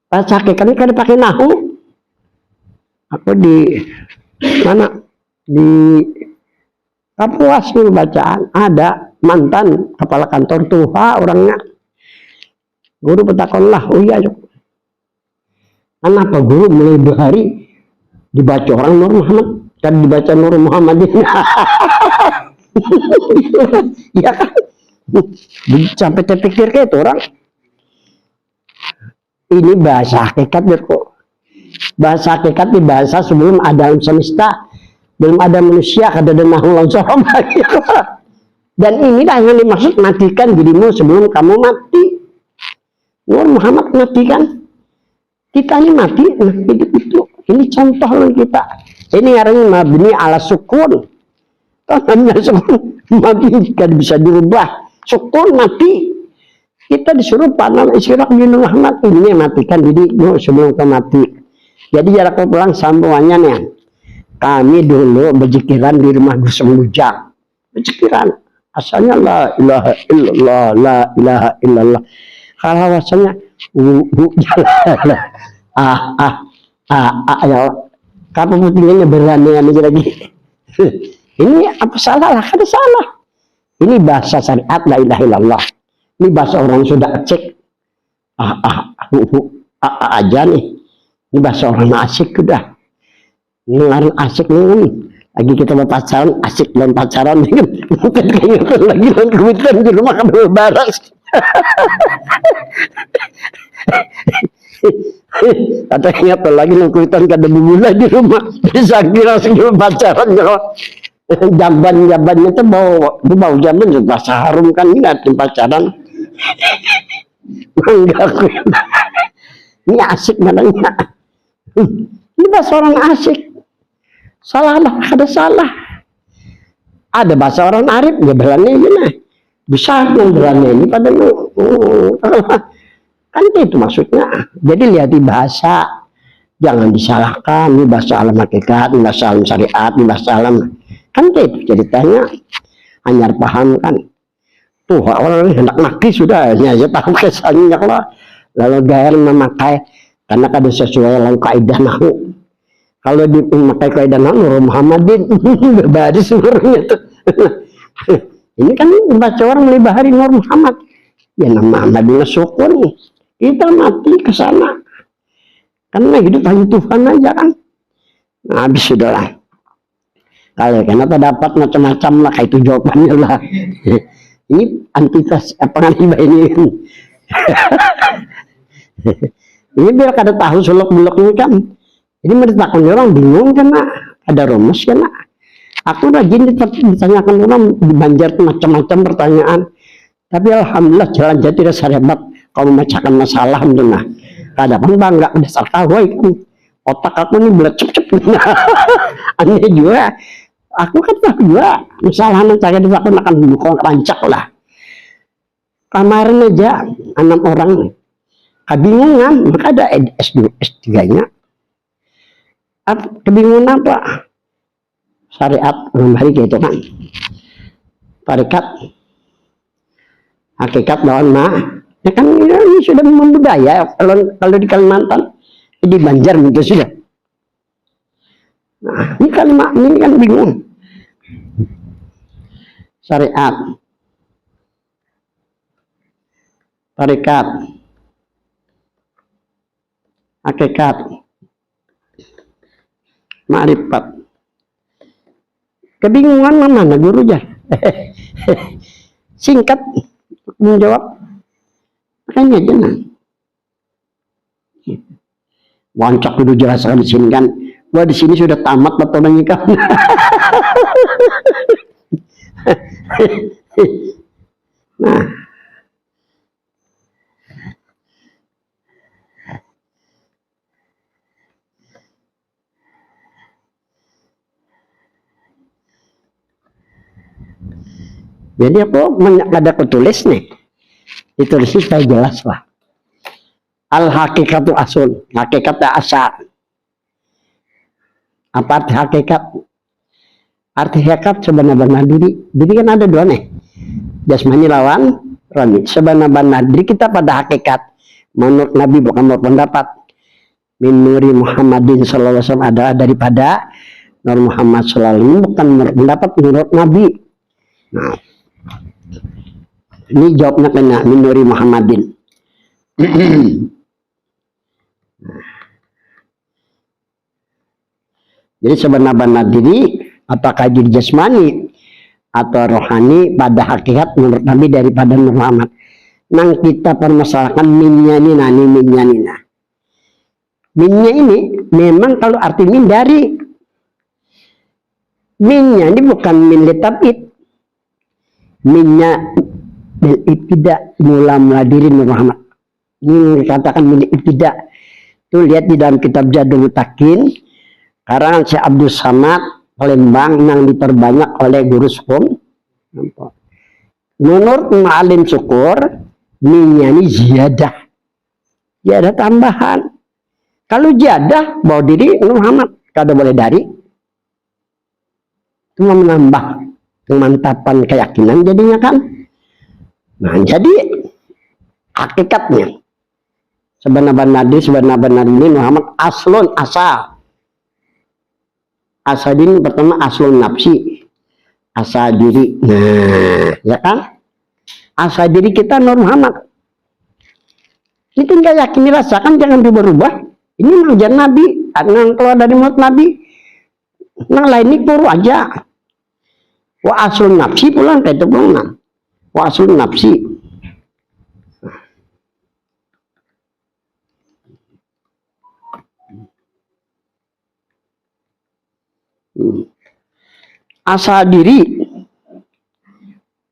Bahasa hakikat ini kada pakai nahu. Aku di mana? Di Kapuas nih bacaan ada mantan kepala kantor Tuha orangnya. Guru bertakonlah, oh iya kenapa guru mulai berhari dibaca orang Nur Muhammad dan dibaca Nur Muhammadin? Iya kan? Sampai terpikir kayak itu orang. Ini bahasa hakikat kok. Bahasa hakikat di bahasa sebelum ada alam semesta. Belum ada manusia, kada ada nahu langsung lagi. Dan inilah yang dimaksud matikan dirimu sebelum kamu mati. Nur Muhammad matikan. Kita ini mati, nah hidup itu. Ini contoh loh kita. Ini artinya mabni ala sukun. Namanya sukun, mati kan bisa dirubah. Sukun mati. Kita disuruh panal isyarat bin Muhammad. Ini matikan dirimu sebelum kamu mati. Jadi jarak pulang sambungannya nih. Kami dulu berzikiran di rumah Gus Mujang. Berzikiran. Asalnya la ilaha illallah, la ilaha illallah. Kalau asalnya jalan. Ya. Kapan putihnya berani lagi. Ini apa salah lah? Kada salah. Ini bahasa syariat la ilaha illallah. Ini bahasa orang sudah cek. Aja nih. Ini bahasa orang asik sudah. Ngarang asik nih lagi kita berpacaran asik dan pacaran mungkin keingetan lagi dan kemudian di rumah kami baras atau ingat lagi dan kemudian kada dimulai di rumah bisa kira langsung pacaran jamban-jambannya itu bau jamban bahasa harum kan ini pacaran enggak ini asik namanya ini bahasa orang asik. Salah lah, ada salah. Ada bahasa orang Arab, dia berani gini. Bisa yang berani ini pada lu. Kan itu maksudnya. Jadi lihat di bahasa. Jangan disalahkan. Ini bahasa alam hakikat, ini bahasa alam syariat, ini bahasa alam. Kan itu ceritanya. Hanya paham kan. Tuh orang hendak maki sudah. Ya tahu kesannya lah. Lalu gaya memakai. Karena kada sesuai dengan kaidah nahu. Kalau dipakai kaidah Nur Muhammadin berbaris umurnya tuh. Ini kan baca orang melibahari Nur Muhammad. Ya nama Nabi syukur nih. Kita mati ke sana. Karena hidup hanya Tuhan aja kan. Nah, habis sudah lah. Kalau kenapa dapat macam-macam lah, kayak itu jawabannya lah. Ini antites apa ini? Ini biar kada tahu suluk-buluk ini kan. Jadi menurut orang bingung kan, ada rumus kan. Aku rajin ditanyakan orang di Banjar macam-macam pertanyaan. Tapi alhamdulillah jalan jati rasa hebat. Kalau memecahkan masalah, alhamdulillah. Kadang bangga udah salah tahu kan. Otak aku ini belecep-cep. Aneh juga. Aku kan tak juga. Misalnya saya aku akan buka rancak lah. Kemarin aja 6 orang kebingungan, maka ada S2, S3-nya. Kebingungan apa? Syariat hari gitu kan. Tarikat, hakikat lawan ya kan ini sudah membudaya kalau di Kalimantan, di Banjar gitu sudah. Nah, ini kalimat ini kan bingung. Syariat, tarikat, hakikat, ma'rifat. Kebingungan mana guru aja. Singkat menjawab. Makanya jangan. Wancak dulu jelaskan di sini kan. Wah di sini sudah tamat batolannya kan. Nah. Jadi aku ada kutulis nih. Ditulis supaya jelas lah. Al hakikatu asul, hakikatnya asal. Apa arti hakikat? Arti hakikat sebenar-benar diri. Diri kan ada dua nih. Jasmani lawan rohani. Sebenar-benar diri kita pada hakikat. Menurut Nabi bukan menurut pendapat. Min nuri Muhammadin sallallahu alaihi wasallam adalah daripada Nur Muhammad sallallahu alaihi wasallam, bukan menurut pendapat, menurut Nabi. Nah, ini jawabnya kena min nuri Muhammadin. Jadi sebenar-benar diri, apakah diri jasmani atau rohani pada hakikat menurut Nabi daripada Nur Muhammad. Nang kita permasalahkan minnya ini nani minnya nina. Minnya ini memang kalau arti min dari minnya ini bukan min litabid. Minnya bil ibtida mula diri Nur Muhammad. Ini dikatakan min ibtida. Tuh lihat di dalam kitab Jadul Mutakin. Karangan Syekh Abdul Samad Palembang yang diperbanyak oleh guru Sukum. Menurut Ma'alim Syukur, minnya ini ziyadah. Ziyadah tambahan. Kalau ziyadah, bawa diri Nur Muhammad. Kada boleh dari. Cuma menambah kemantapan keyakinan jadinya kan. Nah, jadi hakikatnya. Sebenar-benar ini Muhammad aslun asal. Asal diri pertama aslun nafsi, asal diri. Nah, ya kan? Asal diri kita Nur Muhammad. Ini tinggal yakin dirasakan, jangan berubah. Ini mengajar Nabi, yang keluar dari mulut Nabi. Yang lain ini puru aja. Wa aslun nafsi pulang kayak itu pulang. Wa aslun nafsi. Asal diri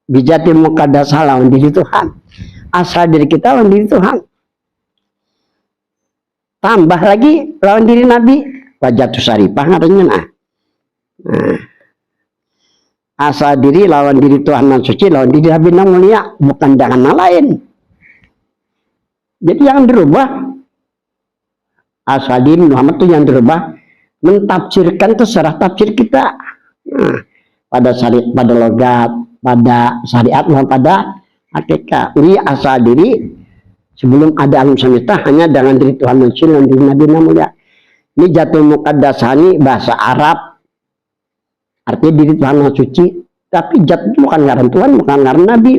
bijati muqaddasah lawan diri Tuhan. Asal diri kita lawan diri Tuhan. Tambah lagi lawan diri Nabi wajatu syarifah ngarannya nah. Asal diri lawan diri Tuhan yang suci, lawan diri Nabi yang mulia, bukan dengan lain. Jadi yang dirubah asal diri Muhammad itu yang dirubah, mentafsirkan terserah tafsir kita. Nah, pada syariat, pada logat, pada syariat, pada hakikat. Ini asal diri sebelum ada alam semesta hanya dengan diri Tuhan dan diri Nabi yang mulia. Ini Zatul Muqaddasani bahasa Arab, artinya diri Tuhan Maha Suci. Tapi Zat itu bukan ngaran Tuhan, bukan ngaran Nabi.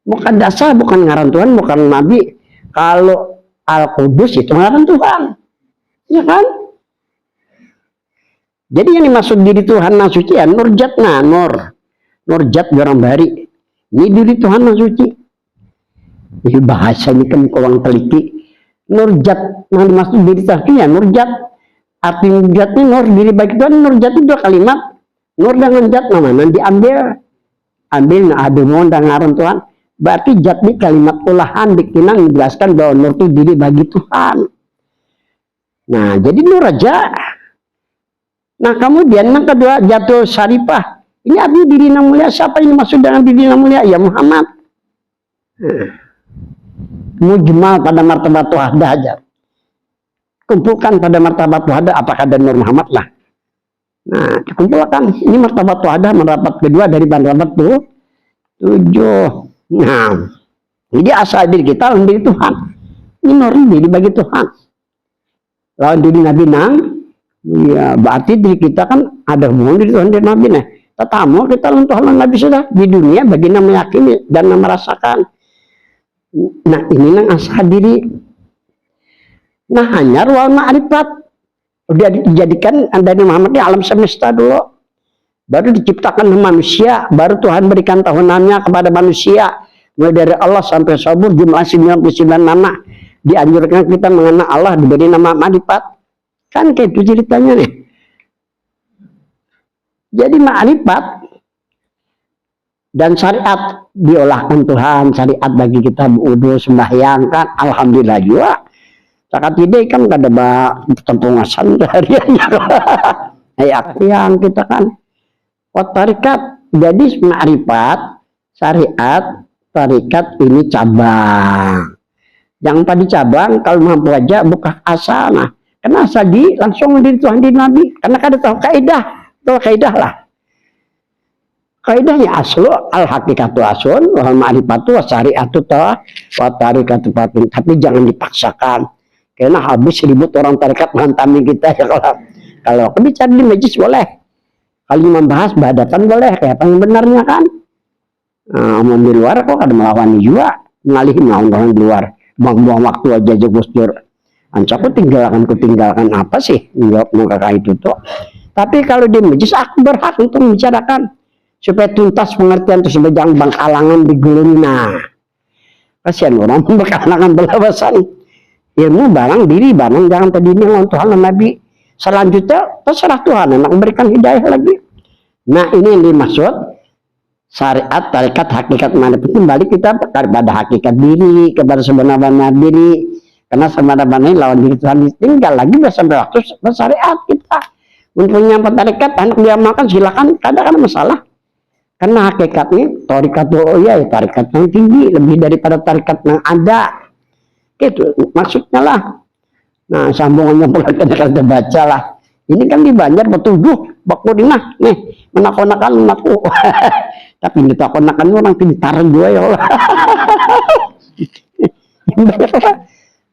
Muqaddasah bukan ngaran Tuhan, bukan Nabi. Kalau Al-Qudus itu ngaran Tuhan, ya kan? Jadi yang dimaksud diri Tuhan Maha Suci ya Nurjat, nah Nurjat orang bari. Ini diri Tuhan Maha Suci. Ini bahasa ini kan orang teliti. Nurjat, yang dimaksud diri Tuhan ya Nurjat. Arti Nurjatnya Nur, diri baik Tuhan. Nurjat itu dua kalimat. Nur dengan Jat namanya ambil ada mohon dan ngaran Tuhan. Berarti Jat ini kalimat olahan dikenang menjelaskan bahwa Nur itu diri bagi Tuhan. Nah, jadi Nur aja. Nah, kemudian yang kedua Zatul Syarifah. Ini artinya diri yang mulia. Siapa yang maksud dengan diri yang mulia? Ya Muhammad. Mujmal pada martabat wahdah aja. Kumpulkan pada martabat wahdah apakah ada Nur Muhammad lah. Nah, dikumpulkan ini martabat wahdah, martabat kedua dari martabat 7. Nah, jadi asal diri kita lawan diri Tuhan. Ini Nur diri bagi Tuhan. Lawan diri Nabi nang, ya berarti diri kita kan ada hubungan diri Tuhan dan Nabi nah. Tetamu kita lawan Tuhan dan Nabi sudah di dunia baginda meyakini dan merasakan. Nah, ini nang asal diri. Nah, hanya ruang ma'rifat. Udah dijadikan dari Muhammad ini alam semesta dulu. Baru diciptakan manusia, baru Tuhan berikan tahunannya kepada manusia. Mulai dari Allah sampai Sabur jumlah 99 nama. Dianjurkan kita mengenal Allah, diberi nama ma'rifat. Kan kayak itu ceritanya nih. Jadi ma'rifat dan syariat diolahkan Tuhan, syariat bagi kita berwudu, sembahyang kan, alhamdulillah juga. Sakat ide kan gak ada tempungasan hariannya. Yang kita kan tarikat. Jadi ma'rifat, syariat, tarikat ini cabang. Yang tadi cabang kalau mampu aja buka asal. Nah, karena asal langsung dari Tuhan di Nabi. Karena kada tahu kaidah lah. Kaidahnya aslu al-hakikatu asun, wal ma'rifatu wasyari'atu wa tarikatu batin. Tapi jangan dipaksakan. Karena habis ribut orang tarekat menghantami kita ya kalau bicara di majlis boleh. Kalau membahas badatan boleh kayak apa yang benarnya kan. Omong di luar kok ada melawan juga, ngalihin orang di luar. Buang-buang waktu aja Gus Dur. Ancaku tinggalkan apa sih? Menjawab kakak itu tuh. Tapi kalau di majlis aku berhak untuk membicarakan supaya tuntas pengertian tersebut jangan bangkalangan digulung. Nah, kasihan orang bangkalangan belawasan. Ilmu barang diri barang jangan tadinya lawan Tuhan dan Nabi. Selanjutnya terserah Tuhan yang memberikan hidayah lagi. Nah, ini yang dimaksud syariat, tarikat, hakikat mana kembali kita kepada hakikat diri, kepada sebenarnya diri. Karena sebenarnya lawan diri Tuhan tinggal lagi sampai waktu bersyariat kita. Untuk menyampai tarikat anak dia makan silakan, kadang-kadang masalah. Karena hakikatnya tarikat ya tarikat yang tinggi lebih daripada tarikat yang ada. Gitu maksudnya lah. Nah, sambungannya pula kita baca lah. Ini kan di Banjar petujuh bakudinah nih menakonakan aku. Tapi ditakonakan orang pintar juga ya Allah.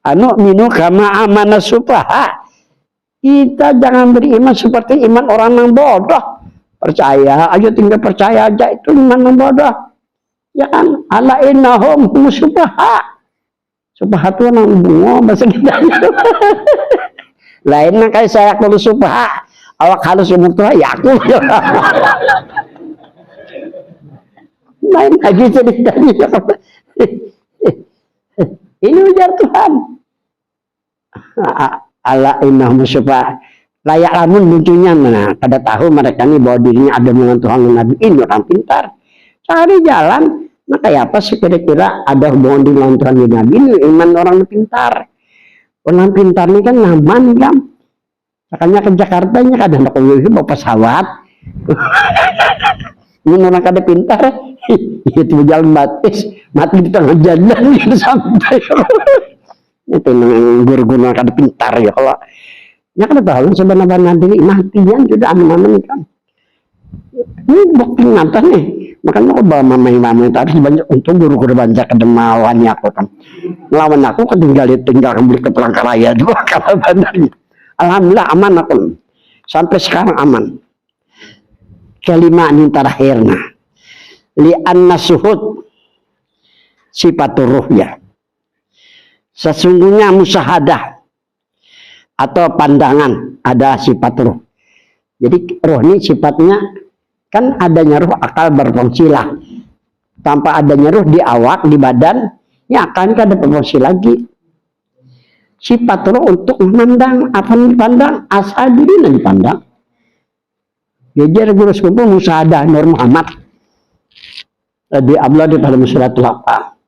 Anu minu kama amana supaha. Kita jangan beriman seperti iman orang yang bodoh. Percaya aja, tinggal percaya aja, itu iman yang bodoh. Ya kan? Ala innahum musubaha. Subah itu nang bungo bahasa kita. Lainnya kayak saya kalau subah awak halus umur tua ya aku. Lain lagi ceritanya. Ini ujar Tuhan. Ala innah musyafah. Layak lamun lucunya mana? Kada tahu mereka ini bahwa dirinya ada dengan Tuhan dan Nabi. Ini orang pintar. Cari jalan. Nah kayak apa sih kira-kira ada hubungan dengan Tuhan dan Nabi? Ini iman orang pintar. Orang pintar ini kan nyaman kan. Makanya ke Jakarta ini kadang nak bawa pesawat. Ini orang kada pintar. Itu jalan batis. Mati di tengah jalan gitu sampai. Itu guru-guru kada pintar ya kalau. Ya kada tahu sebenarnya diri matian sudah aman-aman kan. Ini bukti nyata nih. Makanya aku bawa mamai-mamai tadi banyak untuk guru-guru banyak kedemawannya aku kan. Melawan aku ketinggal kembali ke Pelangkaraya juga kalau benernya. Alhamdulillah aman aku. Sampai sekarang aman. Kelima ini terakhirnya. Li'anna suhud sifatur ruhya. Sesungguhnya musyahadah atau pandangan ada sifat ruh. Jadi roh ini sifatnya kan adanya ruh akal berfungsi lah. Tanpa adanya ruh di awak, di badan, ya akan ada berfungsi lagi. Sifat roh untuk memandang, apa yang dipandang, asal diri yang dipandang. Jadi guru sepupu musyahadah Nur Muhammad lebih ablah daripada musyahadatul apa,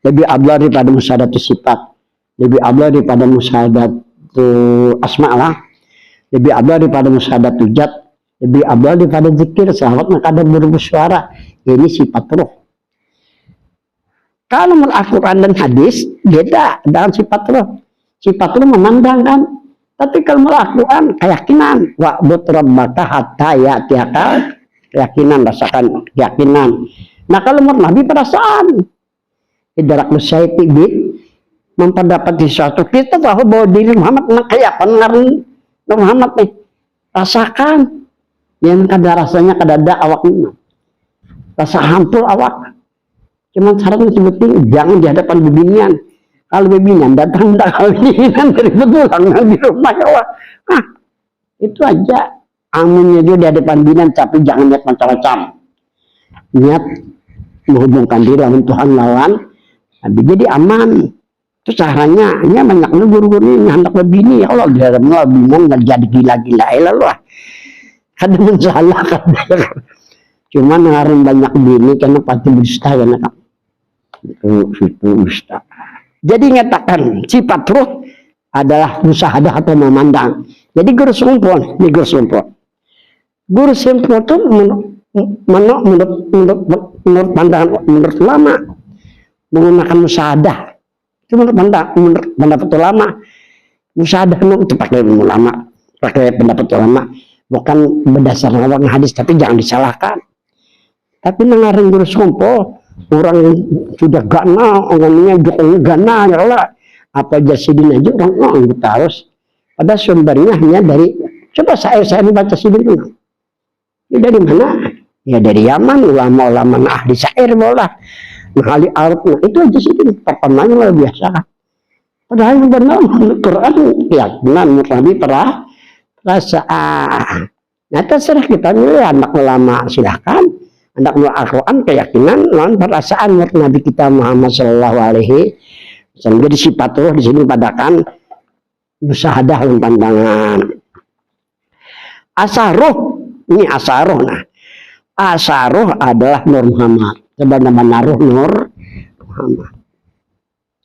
lebih ablah daripada musyahadatul sifat, lebih ablah daripada musyahadatul asma lah, lebih ablah daripada musyahadatul zat, lebih ablah daripada zikir sahabat maka ada bersuara. Ini sifat roh. Kalau menurut Al-Quran dan hadis beda dengan sifat roh. Sifat roh memandang kan. Tapi kalau menurut Al-Quran keyakinan. Wa'bud rabbaka hatta ya'tiyaka, keyakinan, rasakan keyakinan. Nah kalau menurut Nabi perasaan. Idrak musyaiti bid memperdapat sesuatu. Kita tahu bahwa diri Muhammad kayak pengaruh Muhammad nih. Rasakan. Yang kada rasanya kada ada awaknya. Rasa hampur awak. Cuma syaratnya penting jangan di hadapan bebinian. Kalau bebinian datang bebinian dari betulan di rumah ya Allah. Nah, itu aja. Aminnya dia di hadapan bebinian tapi jangan lihat macam-macam. Niat menghubungkan diri dengan Tuhan lawan. Jadi aman. Itu caranya. Ini banyaknya guru-guru ini hendak bebini ya Allah di hadapan bebinian nggak jadi gila-gila lah. Kadang mensalah kadang. Cuma ngaruh banyak bini karena pasti dusta kan. Itu dusta. Jadi nyatakan sifat ruh adalah musyahadah atau memandang. Jadi guru sumpah, ini guru sumpah. Guru sumpah itu menurut pandangan menurut ulama menggunakan musyahadah. Itu menurut pendapat ulama. Musyahadah itu pakai ulama, pakai pendapat ulama, bukan berdasarkan awal hadis, tapi jangan disalahkan. Tapi mengaring guru sumpah. Orang yang sudah gana, orangnya Jokowi gana ya Allah. Apa jasidin aja orang kita harus. Pada sumbernya hanya dari, coba saya baca sidin dulu. Ini dari mana? Ya dari Yaman, ulama-ulama ahli syair bola. Nah ahli Arab, nah, itu aja sidin. Pertamanya luar biasa. Padahal yang benar menurut Quran, keyakinan menurut Nabi perasaan. Nah terserah kita nih anak ulama silahkan. Hendak menurut Al-Quran keyakinan lawan perasaan menurut Nabi kita Muhammad Sallallahu Alaihi Wasallam. Jadi sifat roh di sini padakan musyahadah dan pandangan. Asaroh ini asaroh. Nah asaroh adalah Nur Muhammad. Coba nama roh Nur Muhammad.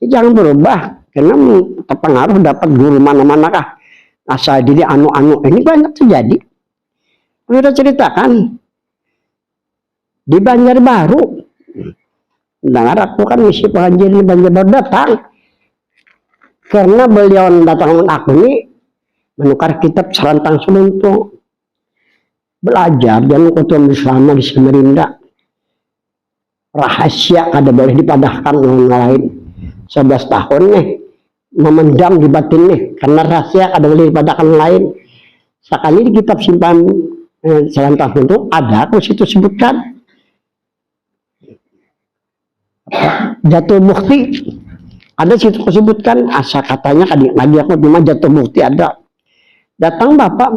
Jadi jangan berubah karena terpengaruh dapat guru mana-mana kah. Asal diri anu-anu ini banyak terjadi. Kita ceritakan. Di Banjarbaru, dengar aku kan misi pengajian di Banjarbaru datang, karena beliau datang aku ini menukar kitab Serantang Seluntung, belajar dan ketua bersama di Samarinda, rahasia ada boleh dipadahkan orang lain, 11 tahun nih, memendam di batin nih, karena rahasia ada boleh dipadahkan lain. Sekali di kitab simpan Serantang Seluntung ada aku situ sebutkan. Jatuh bukti ada situ disebutkan asal katanya lagi aku cuma jatuh bukti ada datang bapak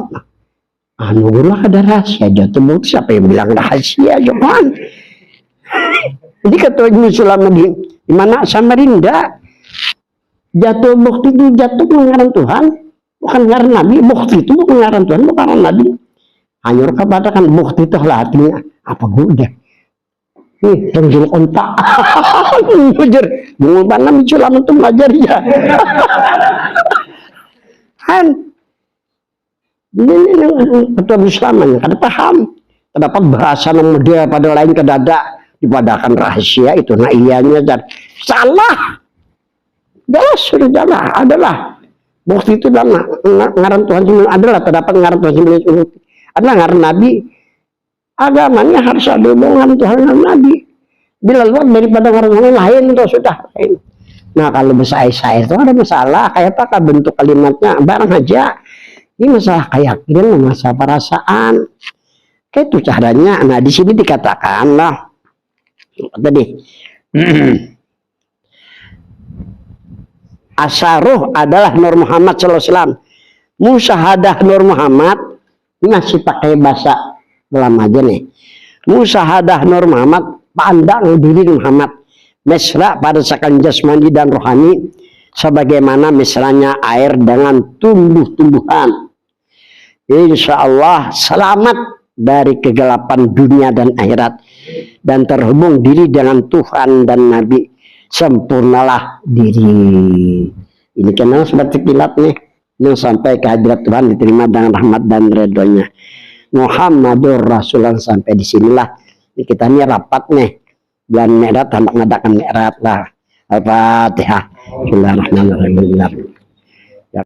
anu guru ada rahasia jatuh bukti siapa yang bilang rahasia cuman jadi ketua Islam di mana Samarinda jatuh bukti itu jatuh pengaran Tuhan bukan pengaran Nabi bukti itu bukan pengaran Tuhan bukan pengaran Nabi hanya kepada kan bukti itu lah artinya apa gue nih, tenggel kontak. Belajar. Mengubah Nabi Sulam itu belajar ya. Kan. Ini ketua Islam kada paham. Terdapat bahasa yang model pada lain kedada dipadakan rahasia itu. Nah iyanya dan salah. Jelas sudah jelas adalah bukti itu dalam ngaran Tuhan adalah terdapat ngaran Tuhan adalah ngaran Nabi. Agamanya harus ada hubungan Tuhan dan Nabi. Bila luar daripada orang lain itu sudah lain. Nah kalau bersair-sair itu ada masalah, kayak apakah bentuk kalimatnya, barang aja. Ini masalah keyakinan, masalah perasaan. Kayak itu caranya. Nah di sini dikatakan lah tadi Asaruh adalah Nur Muhammad SAW. Musyahadah Nur Muhammad ini masih pakai bahasa lama aja nih. Musyahadah Nur Muhammad, pandang diri Muhammad mesra pada sakan jasmani dan rohani sebagaimana mesranya air dengan tumbuh-tumbuhan. Insya Allah selamat dari kegelapan dunia dan akhirat dan terhubung diri dengan Tuhan dan Nabi. Sempurnalah diri. Ini kenal seperti kilat nih, yang sampai kehadirat Tuhan diterima dengan rahmat dan ridhonya. Muhammadur Rasulullah. Sampai disinilah kita ini rapat nih bulan Mi'raj, hendak mengadakan Mi'raj lah. Al-Fatihah. Bismillahirrahmanirrahim.